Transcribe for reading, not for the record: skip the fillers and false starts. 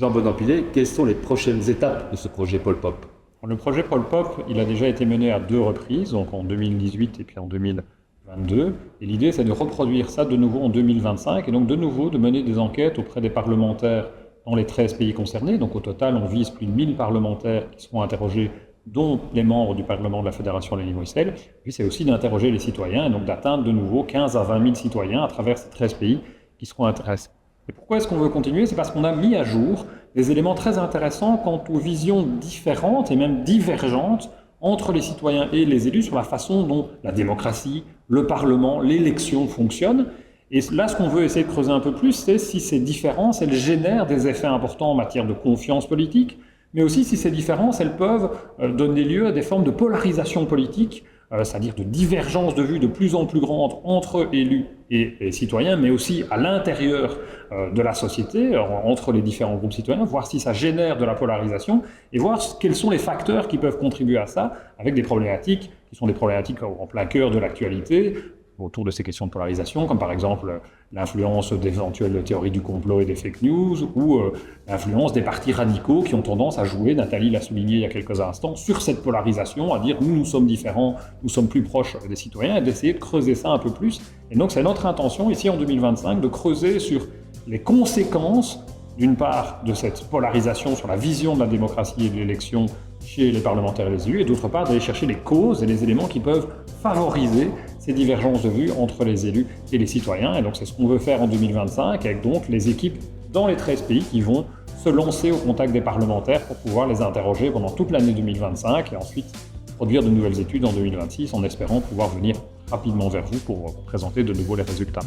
Jean Bonampillet, quelles sont les prochaines étapes de ce projet Pôle Pop? Le projet Pôle Pop, il a déjà été mené à 2 reprises, donc en 2018 et puis en 2022. Et l'idée, c'est de reproduire ça de nouveau en 2025, et donc de nouveau de mener des enquêtes auprès des parlementaires dans les 13 pays concernés. Donc au total, on vise plus de 1000 parlementaires qui seront interrogés, dont les membres du Parlement de la Fédération Wallonie-Bruxelles. Puis c'est aussi d'interroger les citoyens, et donc d'atteindre de nouveau 15 à 20 000 citoyens à travers ces 13 pays qui seront intéressés. Et pourquoi est-ce qu'on veut continuer? C'est parce qu'on a mis à jour des éléments très intéressants quant aux visions différentes et même divergentes entre les citoyens et les élus sur la façon dont la démocratie, le Parlement, l'élection fonctionnent. Et là, ce qu'on veut essayer de creuser un peu plus, c'est si ces différences, elles génèrent des effets importants en matière de confiance politique, mais aussi si ces différences, elles peuvent donner lieu à des formes de polarisation politique, c'est-à-dire de divergence de vues de plus en plus grandes entre élus et citoyens, mais aussi à l'intérieur de la société, entre les différents groupes citoyens, voir si ça génère de la polarisation et voir quels sont les facteurs qui peuvent contribuer à ça, avec des problématiques qui sont des problématiques en plein cœur de l'actualité, autour de ces questions de polarisation, comme par exemple l'influence d'éventuelles théories du complot et des fake news, ou l'influence des partis radicaux qui ont tendance à jouer, Nathalie l'a souligné il y a quelques instants, sur cette polarisation, à dire nous sommes différents, nous sommes plus proches des citoyens, et d'essayer de creuser ça un peu plus. Et donc c'est notre intention ici en 2025 de creuser sur les conséquences, d'une part, de cette polarisation sur la vision de la démocratie et de l'élection chez les parlementaires et les élus, et d'autre part d'aller chercher les causes et les éléments qui peuvent favoriser ces divergences de vues entre les élus et les citoyens. Et donc c'est ce qu'on veut faire en 2025, avec donc les équipes dans les 13 pays qui vont se lancer au contact des parlementaires pour pouvoir les interroger pendant toute l'année 2025 et ensuite produire de nouvelles études en 2026 en espérant pouvoir venir rapidement vers vous pour présenter de nouveau les résultats.